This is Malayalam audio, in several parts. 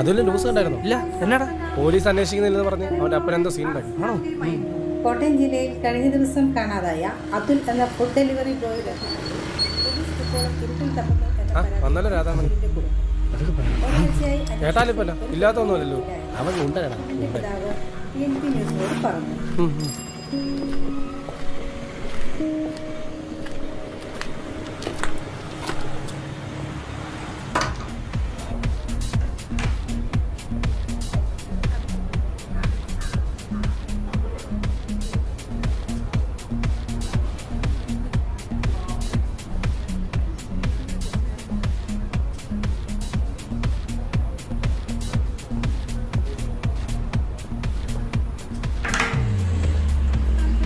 അതുപോലെ ന്യൂസ് കണ്ടായിരുന്നു. ഇല്ല, എന്നാടാ? പോലീസ് അന്വേഷിക്കുന്നില്ലെന്ന് പറഞ്ഞ് അവന്റെ അപ്പനെന്തോ സീൻ ഉണ്ടാക്കി. ആണോ? കോട്ടയം ജില്ലയിൽ കഴിഞ്ഞ ദിവസം കാണാതായ അതുൽ എന്ന ഫുഡ് ഡെലിവറി ബോയുടെ പോലീസ് ഇപ്പോഴും ഇരുട്ടിൽ തപ്പുന്നു എന്ന പരാതി വന്നല്ലോ രാധാമണി. ഒരാഴ്ചയായി കേട്ടാലിപ്പല്ല ഇല്ലാത്തൊന്നുമല്ലല്ലോ. അവൻ ഉണ്ടടാ. പിതാവ് TNP ന്യൂസിനോട് പറഞ്ഞു.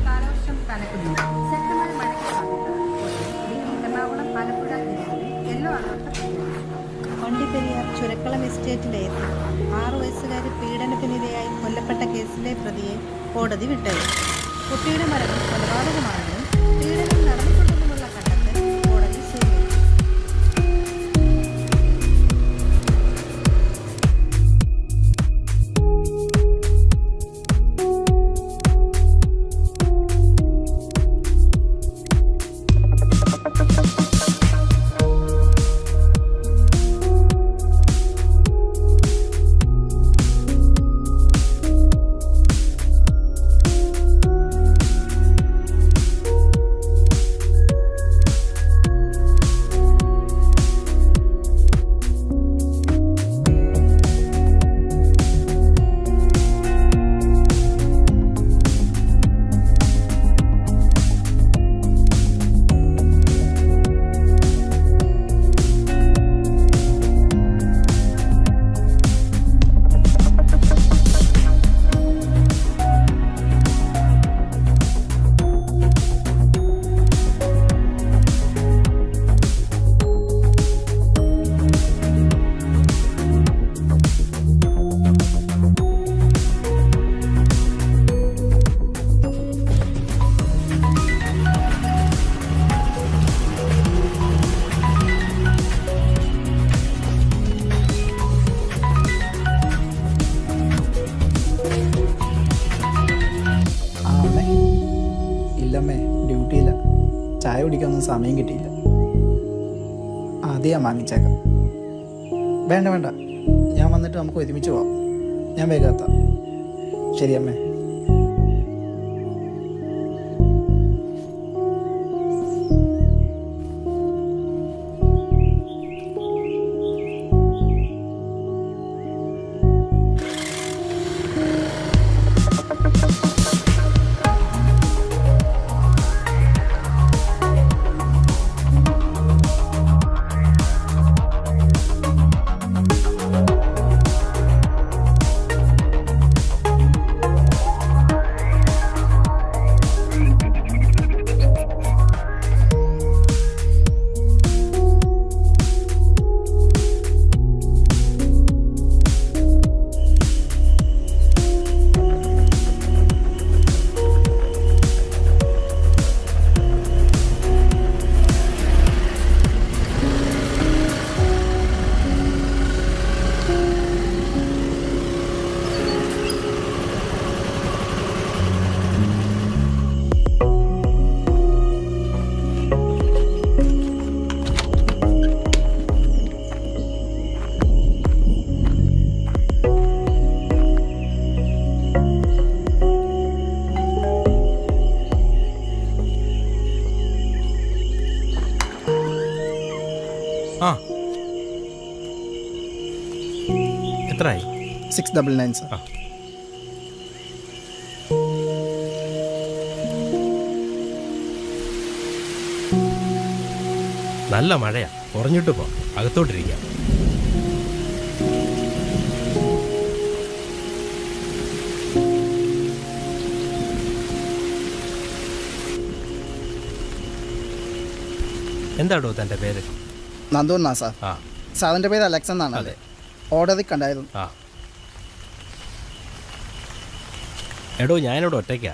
കാലവർഷം കനക്കുന്നു. ശക്തമായ മഴയ്ക്ക് സാധ്യത. എറണാകുളം, ആലപ്പുഴ ജില്ലകളിൽ യെല്ലോ അലർട്ട്. വണ്ടിപ്പെരിയാർ ചുരക്കളം എസ്റ്റേറ്റിലെത്തി 6 വയസ്സുകാരി പീഡനത്തിനിരയായി കൊല്ലപ്പെട്ട കേസിലെ പ്രതിയെ കോടതി വിട്ടയച്ചു. കുട്ടിയുടെ മരണം കൊലപാതകമാണെന്നും പീഡനം നടന്നിട്ടുണ്ടെന്നുമുള്ള കണ്ടെത്തൽ കോടതി സ്വീകരിച്ചു. ഇല്ലമ്മേ, ഡ്യൂട്ടിയില്ല. ചായ കുടിക്കാനൊന്നും സമയം കിട്ടിയില്ല. ആദ്യം വാങ്ങിച്ചേക്കാം. വേണ്ട വേണ്ട, ഞാൻ വന്നിട്ട് നമുക്ക് ഒരുമിച്ച് പോവാം. ഞാൻ വേഗം എത്താം. ശരി അമ്മേ. എത്രയായി? 699 സർ. നല്ല മഴയാ, കുറഞ്ഞിട്ട് പോ, അകത്തോട്ടിരിക്കാം. എന്താടോ തൻ്റെ പേര്? നന്ദു എന്നാ സാർ. ആ, സാറിൻ്റെ പേര് അലക്സ് എന്നാണ്. അതെ. ഓർഡറിൽ കണ്ടായിരുന്നു. ആ എടോ, ഞാനിവിടെ ഒറ്റയ്ക്കാ,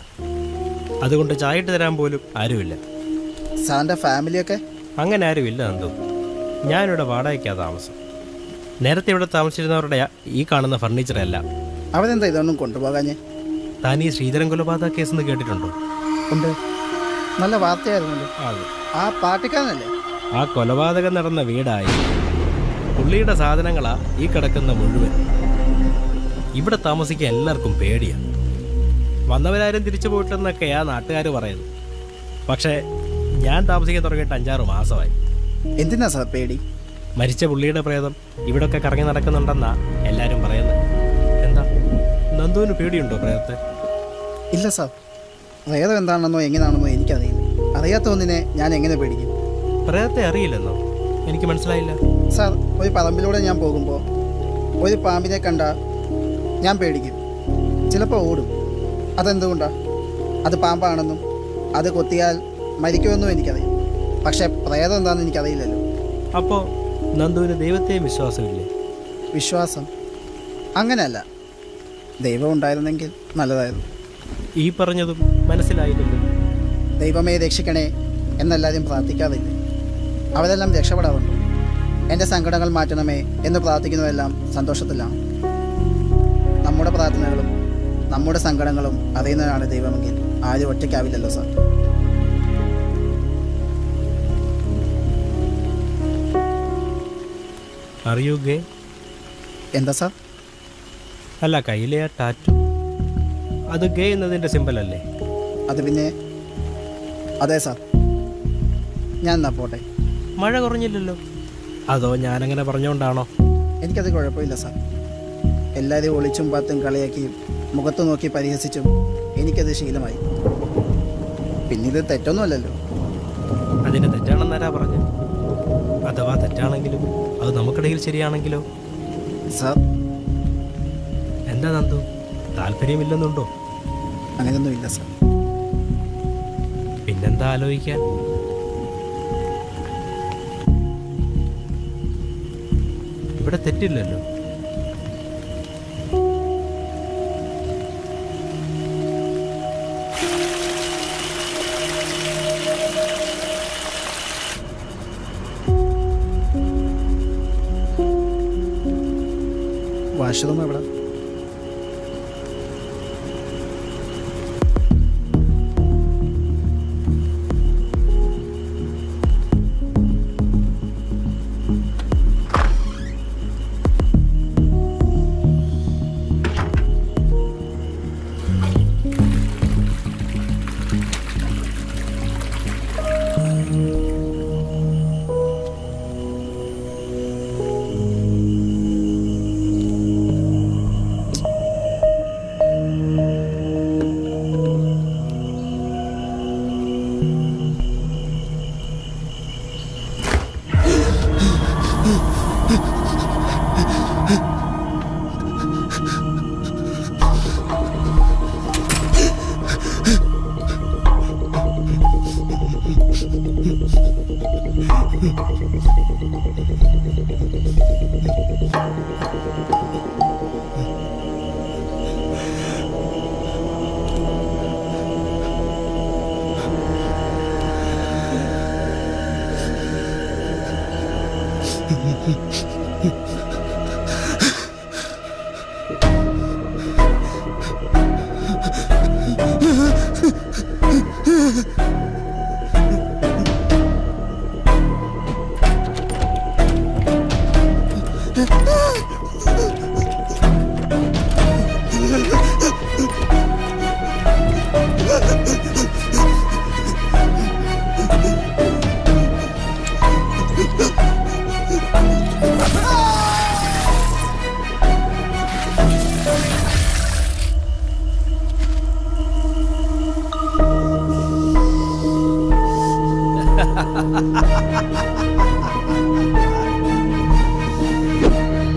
അതുകൊണ്ട് ചായ ഇട്ട് തരാൻ പോലും ആരുമില്ല. സാറിൻ്റെ ഫാമിലിയൊക്കെ? അങ്ങനെ ആരുമില്ല നന്ദു, ഞാനിവിടെ വാടകയ്ക്കാ താമസം. നേരത്തെ ഇവിടെ താമസിച്ചിരുന്നവരുടെ ഈ കാണുന്ന ഫർണിച്ചറെല്ലാം. അവരെന്താ ഇതൊന്നും കൊണ്ടുപോകാഞ്ഞേ? താൻ ഈ ശ്രീധരൻ കൊലപാതക കേസെന്ന് കേട്ടിട്ടുണ്ടോ? ഉണ്ട്, നല്ല വാർത്തയായിരുന്നല്ലോ. അതെ, ആ പാർട്ടിക്കാരനല്ലേ? ആ കൊലപാതകം നടന്ന വീടായി പുള്ളിയുടെ സാധനങ്ങളാ ഈ കിടക്കുന്ന മുഴുവൻ. ഇവിടെ താമസിക്കാൻ എല്ലാവർക്കും പേടിയാണ്. വന്നവരാരും തിരിച്ചു പോയിട്ടെന്നൊക്കെയാ നാട്ടുകാർ പറയുന്നു. പക്ഷേ ഞാൻ താമസിക്കാൻ തുടങ്ങിയിട്ട് 5-6 മാസമായി. എന്തിനാ സാർ പേടി? മരിച്ച പുള്ളിയുടെ പ്രേതം ഇവിടൊക്കെ കറങ്ങി നടക്കുന്നുണ്ടെന്നാ എല്ലാവരും പറയുന്നത്. എന്താ നന്ദുവിന് പേടിയുണ്ടോ പ്രേതത്തെ? ഇല്ല സാർ, പ്രേതം എന്താണെന്നോ എങ്ങനെയാണെന്നോ എനിക്കറിയില്ല. അറിയാത്ത ഒന്നിനെ ഞാൻ എങ്ങനെ പേടിക്കും? പ്രേതത്തെ അറിയില്ലെന്നോ? എനിക്ക് മനസ്സിലായില്ല. സാർ, ഒരു പറമ്പിലൂടെ ഞാൻ പോകുമ്പോൾ ഒരു പാമ്പിനെ കണ്ടാൽ ഞാൻ പേടിക്കും, ചിലപ്പോൾ ഓടും. അതെന്തുകൊണ്ടാണ്? അത് പാമ്പാണെന്നും അത് കൊത്തിയാൽ മരിക്കുമെന്നും എനിക്കറിയാം. പക്ഷേ പ്രേതം എന്താണെന്ന് എനിക്കറിയില്ലല്ലോ. അപ്പോൾ നന്ദുവിന് ദൈവത്തെയും വിശ്വാസമില്ലേ? വിശ്വാസം അങ്ങനെയല്ല, ദൈവം ഉണ്ടായിരുന്നെങ്കിൽ നല്ലതായിരുന്നു. ഈ പറഞ്ഞതും മനസ്സിലായില്ലല്ലോ. ദൈവമേ രക്ഷിക്കണേ എന്നെല്ലാവരും പ്രാർത്ഥിക്കാറില്ലേ? അവരെല്ലാം രക്ഷപ്പെടാറുണ്ട്. എൻ്റെ സങ്കടങ്ങൾ മാറ്റണമേ എന്ന് പ്രാർത്ഥിക്കുന്നതെല്ലാം സന്തോഷത്തിലാണ്. നമ്മുടെ പ്രാർത്ഥനകളും നമ്മുടെ സങ്കടങ്ങളും അറിയുന്നതാണ് ദൈവമെങ്കിൽ ആരും ഒറ്റയ്ക്കാവില്ലല്ലോ സാർ. അറിയുകേ? എന്താ സാർ? അല്ല, കയ്യിലെ ആ ടാറ്റു, അത് ഗേ എന്നതിൻ്റെ സിമ്പൽ അല്ലേ? അത് പിന്നെ അതെ സാർ. ഞാൻ എന്നാ പോട്ടെ. മഴ കുറഞ്ഞില്ലല്ലോ. അതോ ഞാനങ്ങനെ പറഞ്ഞുകൊണ്ടാണോ? എനിക്കത് കുഴപ്പമില്ല സാർ. എല്ലാവരെയും ഒളിച്ചും പാത്തും കളിയാക്കിയും മുഖത്ത് നോക്കി പരിഹസിച്ചും എനിക്കത് ശീലമായി. പിന്നിത് തെറ്റൊന്നുമല്ലല്ലോ. അതിന് തെറ്റാണെന്നാരാ പറഞ്ഞു? അഥവാ തെറ്റാണെങ്കിലും അത് നമുക്കിടയിൽ ശരിയാണെങ്കിലോ? സാർ, എന്താ നന്ദു, താല്പര്യമില്ലെന്നുണ്ടോ? അങ്ങനെയൊന്നുമില്ല സാർ. പിന്നെന്താ ആലോചിക്കാൻ? ഇവിടെ തെറ്റില്ലല്ലോ. വാഷ്റൂം എവിടെ?